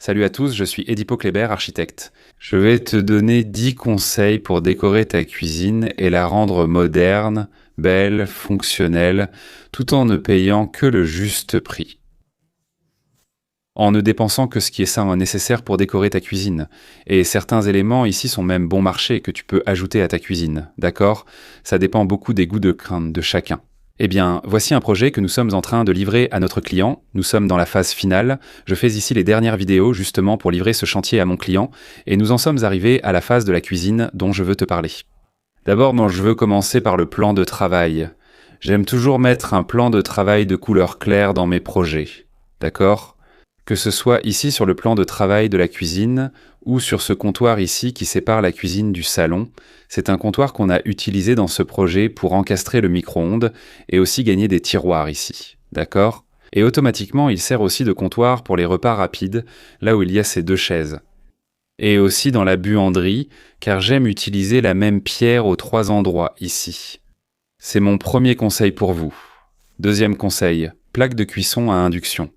Salut à tous, je suis Edipo Kléber, architecte. Je vais te donner 10 conseils pour décorer ta cuisine et la rendre moderne, belle, fonctionnelle, tout en ne payant que le juste prix. En ne dépensant que ce qui est nécessaire pour décorer ta cuisine. Et certains éléments ici sont même bon marché que tu peux ajouter à ta cuisine, d'accord? Ça dépend beaucoup des goûts de crainte de chacun. Eh bien, voici un projet que nous sommes en train de livrer à notre client. Nous sommes dans la phase finale. Je fais ici les dernières vidéos justement pour livrer ce chantier à mon client et nous en sommes arrivés à la phase de la cuisine dont je veux te parler. D'abord, je veux commencer par le plan de travail. J'aime toujours mettre un plan de travail de couleur claire dans mes projets. D'accord ? Que ce soit ici sur le plan de travail de la cuisine ou sur ce comptoir ici qui sépare la cuisine du salon, c'est un comptoir qu'on a utilisé dans ce projet pour encastrer le micro-ondes et aussi gagner des tiroirs ici. D'accord ? Et automatiquement, il sert aussi de comptoir pour les repas rapides, là où il y a ces deux chaises. Et aussi dans la buanderie, car j'aime utiliser la même pierre aux 3 endroits ici. C'est mon premier conseil pour vous. Deuxième conseil, plaque de cuisson à induction.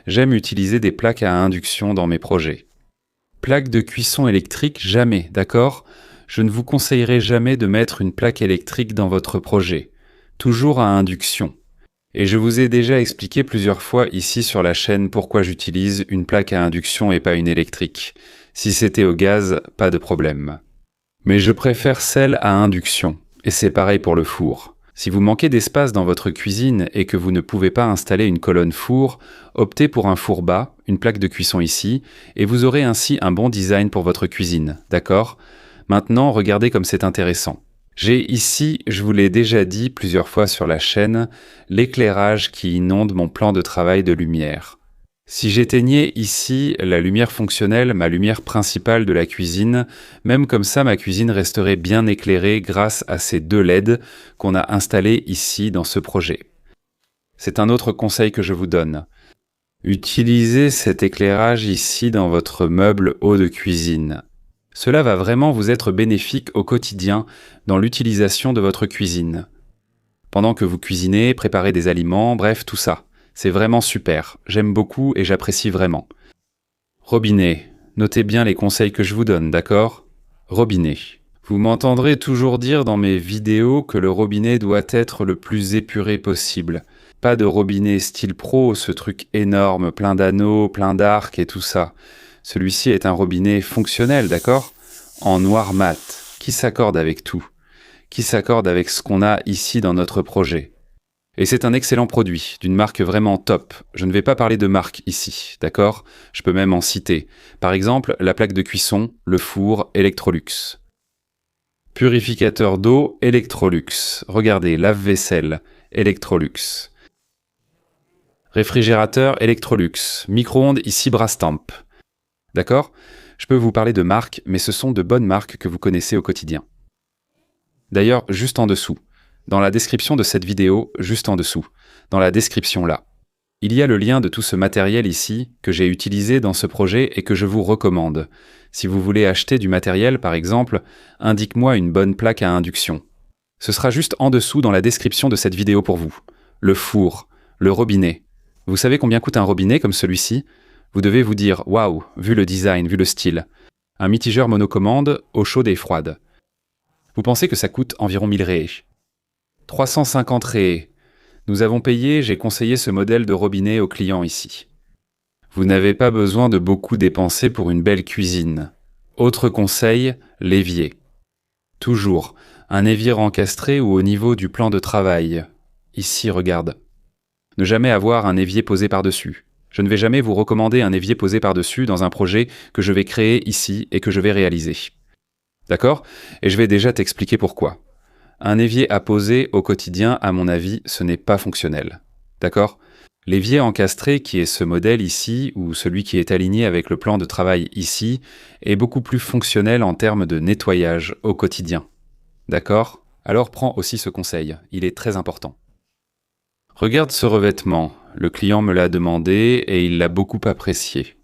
J'aime utiliser des plaques à induction dans mes projets. Plaque de cuisson électrique, jamais, d'accord ? Je ne vous conseillerais jamais de mettre une plaque électrique dans votre projet. Toujours à induction. Et je vous ai déjà expliqué plusieurs fois ici sur la chaîne pourquoi j'utilise une plaque à induction et pas une électrique. Si c'était au gaz, pas de problème. Mais je préfère celle à induction. Et c'est pareil pour le four. Si vous manquez d'espace dans votre cuisine et que vous ne pouvez pas installer une colonne four, optez pour un four bas, une plaque de cuisson ici, et vous aurez ainsi un bon design pour votre cuisine, d'accord ? Maintenant, regardez comme c'est intéressant. J'ai ici, je vous l'ai déjà dit plusieurs fois sur la chaîne, l'éclairage qui inonde mon plan de travail de lumière. Si j'éteignais ici la lumière fonctionnelle, ma lumière principale de la cuisine, même comme ça ma cuisine resterait bien éclairée grâce à ces 2 LED qu'on a installés ici dans ce projet. C'est un autre conseil que je vous donne. Utilisez cet éclairage ici dans votre meuble haut de cuisine. Cela va vraiment vous être bénéfique au quotidien dans l'utilisation de votre cuisine. Pendant que vous cuisinez, préparez des aliments, bref, tout ça. C'est vraiment super, j'aime beaucoup et j'apprécie vraiment. Robinet, notez bien les conseils que je vous donne, d'accord ? Robinet. Vous m'entendrez toujours dire dans mes vidéos que le robinet doit être le plus épuré possible. Pas de robinet style pro, ce truc énorme, plein d'anneaux, plein d'arcs et tout ça. Celui-ci est un robinet fonctionnel, d'accord ? En noir mat, qui s'accorde avec tout. Qui s'accorde avec ce qu'on a ici dans notre projet. Et c'est un excellent produit, d'une marque vraiment top. Je ne vais pas parler de marque ici, d'accord ? Je peux même en citer. Par exemple, la plaque de cuisson, le four Electrolux. Purificateur d'eau Electrolux. Regardez, lave-vaisselle Electrolux. Réfrigérateur Electrolux. Micro-ondes ici Brastemp. D'accord ? Je peux vous parler de marques, mais ce sont de bonnes marques que vous connaissez au quotidien. D'ailleurs, juste en dessous. Dans la description de cette vidéo, juste en dessous, dans la description là, il y a le lien de tout ce matériel ici que j'ai utilisé dans ce projet et que je vous recommande. Si vous voulez acheter du matériel, par exemple, indique-moi une bonne plaque à induction. Ce sera juste en dessous dans la description de cette vidéo pour vous. Le four, le robinet. Vous savez combien coûte un robinet comme celui-ci ? Vous devez vous dire « Waouh, vu le design, vu le style ». Un mitigeur monocommande, eau chaude et froide. Vous pensez que ça coûte environ 1000 réais. 350 réais. Nous avons payé, j'ai conseillé ce modèle de robinet au client ici. Vous n'avez pas besoin de beaucoup dépenser pour une belle cuisine. Autre conseil, l'évier. Toujours, un évier encastré ou au niveau du plan de travail. Ici, regarde. Ne jamais avoir un évier posé par-dessus. Je ne vais jamais vous recommander un évier posé par-dessus dans un projet que je vais créer ici et que je vais réaliser. D'accord ? Et je vais déjà t'expliquer pourquoi. Un évier à poser au quotidien, à mon avis, ce n'est pas fonctionnel. D'accord ? L'évier encastré, qui est ce modèle ici, ou celui qui est aligné avec le plan de travail ici, est beaucoup plus fonctionnel en termes de nettoyage au quotidien. D'accord ? Alors prends aussi ce conseil, il est très important. Regarde ce revêtement, le client me l'a demandé et il l'a beaucoup apprécié.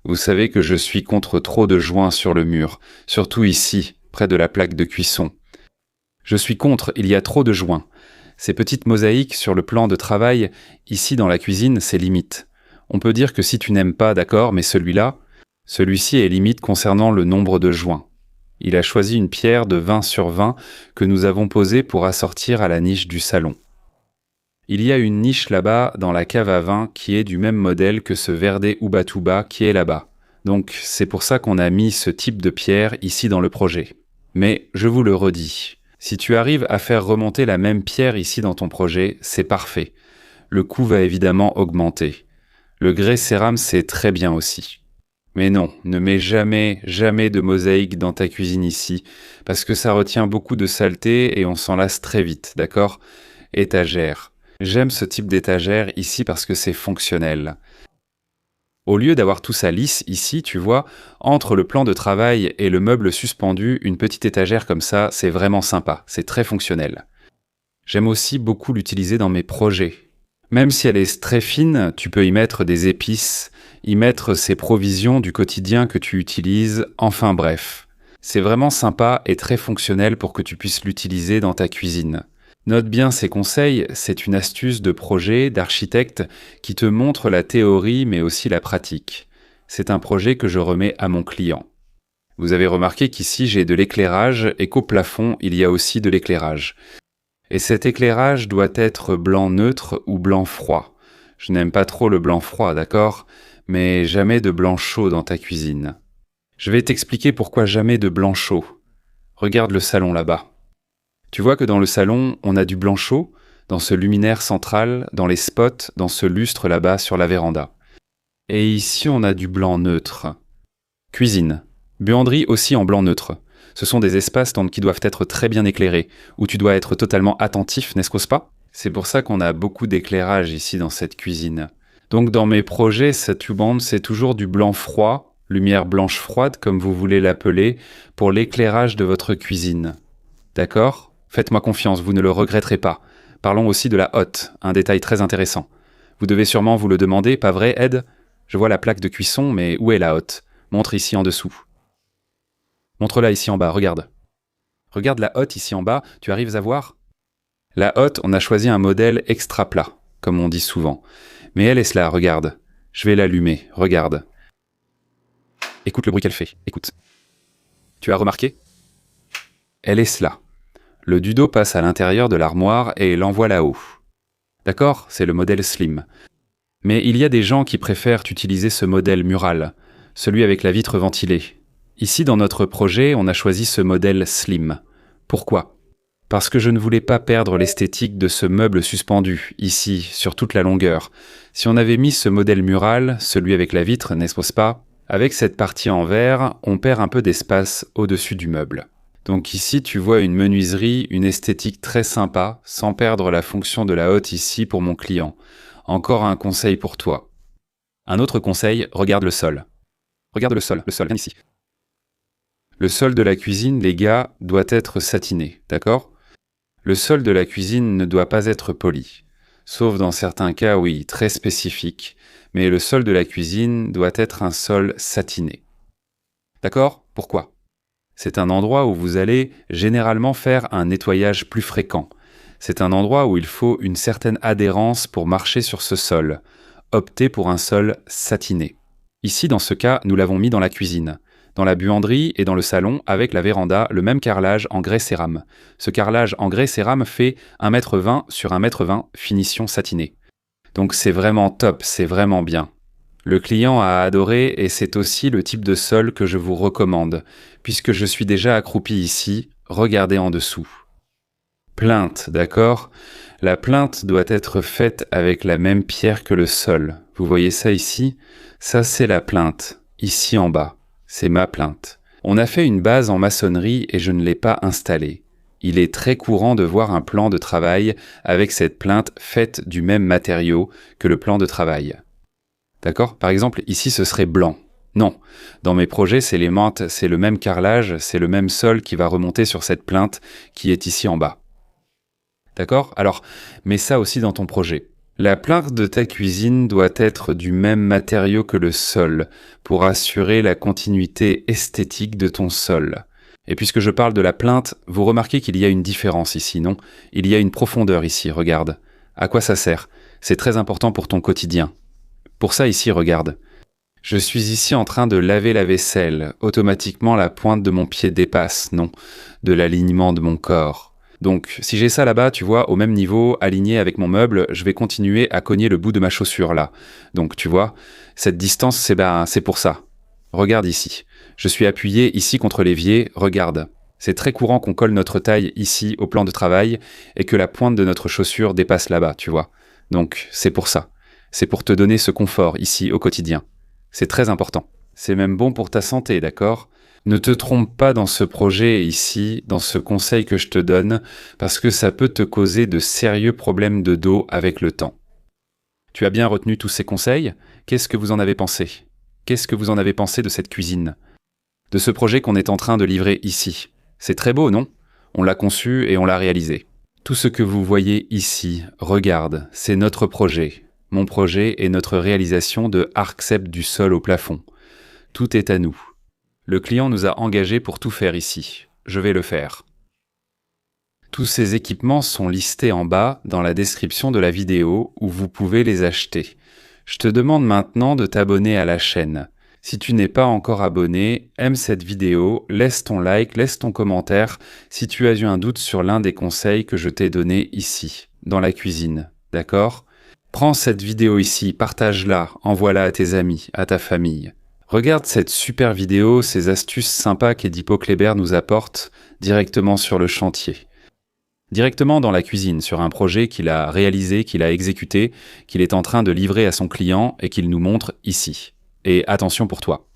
Vous savez que je suis contre trop de joints sur le mur, surtout ici, près de la plaque de cuisson. Je suis contre, il y a trop de joints. Ces petites mosaïques sur le plan de travail, ici dans la cuisine, c'est limite. On peut dire que si tu n'aimes pas, d'accord, mais celui-là, Celui-ci est limite concernant le nombre de joints. Il a choisi une pierre de 20 sur 20 que nous avons posée pour assortir à la niche du salon. Il y a une niche là-bas dans la cave à vin qui est du même modèle que ce Verde Ubatuba qui est là-bas. Donc c'est pour ça qu'on a mis ce type de pierre ici dans le projet. Mais je vous le redis, si tu arrives à faire remonter la même pierre ici dans ton projet, c'est parfait. Le coût va évidemment augmenter. Le grès cérame c'est très bien aussi. Mais non, ne mets jamais de mosaïque dans ta cuisine ici, parce que ça retient beaucoup de saleté et on s'en lasse très vite, d'accord ? Étagère. J'aime ce type d'étagère ici parce que c'est fonctionnel. Au lieu d'avoir tout ça lisse ici, tu vois, entre le plan de travail et le meuble suspendu, une petite étagère comme ça, c'est vraiment sympa, c'est très fonctionnel. J'aime aussi beaucoup l'utiliser dans mes projets. Même si elle est très fine, tu peux y mettre des épices, y mettre ces provisions du quotidien que tu utilises, enfin bref. C'est vraiment sympa et très fonctionnel pour que tu puisses l'utiliser dans ta cuisine. Note bien ces conseils, c'est une astuce de projet, d'architecte, qui te montre la théorie mais aussi la pratique. C'est un projet que je remets à mon client. Vous avez remarqué qu'ici j'ai de l'éclairage et qu'au plafond il y a aussi de l'éclairage. Et cet éclairage doit être blanc neutre ou blanc froid. Je n'aime pas trop le blanc froid, d'accord ? Mais jamais de blanc chaud dans ta cuisine. Je vais t'expliquer pourquoi jamais de blanc chaud. Regarde le salon là-bas. Tu vois que dans le salon, on a du blanc chaud, dans ce luminaire central, dans les spots, dans ce lustre là-bas sur la véranda. Et ici, on a du blanc neutre. Cuisine. Buanderie aussi en blanc neutre. Ce sont des espaces qui doivent être très bien éclairés, où tu dois être totalement attentif, n'est-ce pas ? C'est pour ça qu'on a beaucoup d'éclairage ici dans cette cuisine. Donc dans mes projets, cette tubande, c'est toujours du blanc froid, lumière blanche froide, comme vous voulez l'appeler, pour l'éclairage de votre cuisine. D'accord ? Faites-moi confiance, vous ne le regretterez pas. Parlons aussi de la hotte, un détail très intéressant. Vous devez sûrement vous le demander, pas vrai, Ed ? Je vois la plaque de cuisson, mais où est la hotte ? Montre ici en dessous. Montre-la ici en bas, regarde. Regarde la hotte ici en bas, tu arrives à voir ? La hotte, on a choisi un modèle extra plat, comme on dit souvent. Mais elle est là, regarde. Je vais l'allumer, regarde. Écoute le bruit qu'elle fait, écoute. Tu as remarqué ? Elle est là. Le dudo passe à l'intérieur de l'armoire et l'envoie là-haut. D'accord ? C'est le modèle slim. Mais il y a des gens qui préfèrent utiliser ce modèle mural, celui avec la vitre ventilée. Ici, dans notre projet, on a choisi ce modèle slim. Pourquoi ? Parce que je ne voulais pas perdre l'esthétique de ce meuble suspendu, ici, sur toute la longueur. Si on avait mis ce modèle mural, celui avec la vitre, n'est-ce pas ? Avec cette partie en verre, on perd un peu d'espace au-dessus du meuble. Donc ici, tu vois une menuiserie, une esthétique très sympa, sans perdre la fonction de la hotte ici pour mon client. Encore un conseil pour toi. Un autre conseil, regarde le sol. Regarde le sol, viens ici. Le sol de la cuisine, les gars, doit être satiné, d'accord ? Le sol de la cuisine ne doit pas être poli. Sauf dans certains cas, oui, très spécifiques. Mais le sol de la cuisine doit être un sol satiné. D'accord ? Pourquoi ? C'est un endroit où vous allez généralement faire un nettoyage plus fréquent. C'est un endroit où il faut une certaine adhérence pour marcher sur ce sol. Optez pour un sol satiné. Ici, dans ce cas, nous l'avons mis dans la cuisine. Dans la buanderie et dans le salon, avec la véranda, le même carrelage en grès cérame. Ce carrelage en grès cérame fait 1,20 m sur 1,20 m, finition satinée. Donc c'est vraiment top, c'est vraiment bien. Le client a adoré et c'est aussi le type de sol que je vous recommande. Puisque je suis déjà accroupi ici, regardez en dessous. Plinthe, d'accord ? La plinthe doit être faite avec la même pierre que le sol. Vous voyez ça ici ? Ça c'est la plinthe, ici en bas. C'est ma plinthe. On a fait une base en maçonnerie et je ne l'ai pas installée. Il est très courant de voir un plan de travail avec cette plinthe faite du même matériau que le plan de travail. D'accord ? Par exemple, ici ce serait blanc. Non, dans mes projets, c'est le même carrelage, c'est le même sol qui va remonter sur cette plinthe qui est ici en bas. D'accord ? Alors, mets ça aussi dans ton projet. La plinthe de ta cuisine doit être du même matériau que le sol pour assurer la continuité esthétique de ton sol. Et puisque je parle de la plinthe, vous remarquez qu'il y a une différence ici, non ? Il y a une profondeur ici, regarde. À quoi ça sert ? C'est très important pour ton quotidien. Pour ça ici, regarde. Je suis ici en train de laver la vaisselle. Automatiquement, la pointe de mon pied dépasse, non, de l'alignement de mon corps. Donc, si j'ai ça là-bas, tu vois, au même niveau, aligné avec mon meuble, je vais continuer à cogner le bout de ma chaussure là. Donc, tu vois, cette distance, c'est pour ça. Regarde ici. Je suis appuyé ici contre l'évier, regarde. C'est très courant qu'on colle notre taille ici au plan de travail et que la pointe de notre chaussure dépasse là-bas, tu vois. Donc, c'est pour ça. C'est pour te donner ce confort ici au quotidien. C'est très important. C'est même bon pour ta santé, d'accord ? Ne te trompe pas dans ce projet ici, dans ce conseil que je te donne, parce que ça peut te causer de sérieux problèmes de dos avec le temps. Tu as bien retenu tous ces conseils ? Qu'est-ce que vous en avez pensé ? Qu'est-ce que vous en avez pensé de cette cuisine ? De ce projet qu'on est en train de livrer ici ? C'est très beau, non ? On l'a conçu et on l'a réalisé. Tout ce que vous voyez ici, regarde, c'est notre projet. Mon projet est notre réalisation de Arccept du sol au plafond. Tout est à nous. Le client nous a engagés pour tout faire ici. Je vais le faire. Tous ces équipements sont listés en bas dans la description de la vidéo où vous pouvez les acheter. Je te demande maintenant de t'abonner à la chaîne. Si tu n'es pas encore abonné, aime cette vidéo, laisse ton like, laisse ton commentaire si tu as eu un doute sur l'un des conseils que je t'ai donné ici, dans la cuisine. D'accord ? Prends cette vidéo ici, partage-la, envoie-la à tes amis, à ta famille. Regarde cette super vidéo, ces astuces sympas qu'Edipo Kléber nous apporte directement sur le chantier. Directement dans la cuisine, sur un projet qu'il a réalisé, qu'il a exécuté, qu'il est en train de livrer à son client et qu'il nous montre ici. Et attention pour toi.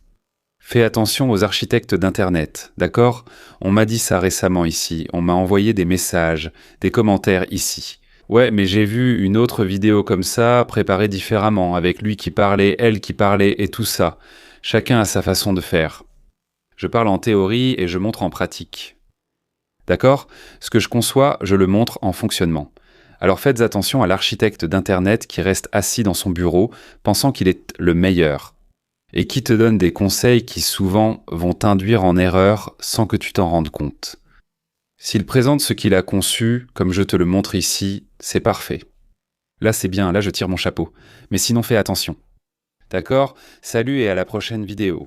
Fais attention aux architectes d'Internet, d'accord ? On m'a dit ça récemment ici, on m'a envoyé des messages, des commentaires ici. Ouais, mais j'ai vu une autre vidéo comme ça, préparée différemment, avec lui qui parlait, elle qui parlait et tout ça. Chacun a sa façon de faire. Je parle en théorie et je montre en pratique. D'accord ? Ce que je conçois, je le montre en fonctionnement. Alors faites attention à l'architecte d'Internet qui reste assis dans son bureau, pensant qu'il est le meilleur, et qui te donne des conseils qui souvent vont t'induire en erreur sans que tu t'en rendes compte. S'il présente ce qu'il a conçu, comme je te le montre ici, c'est parfait. Là c'est bien, là je tire mon chapeau. Mais sinon fais attention. D'accord ? Salut et à la prochaine vidéo.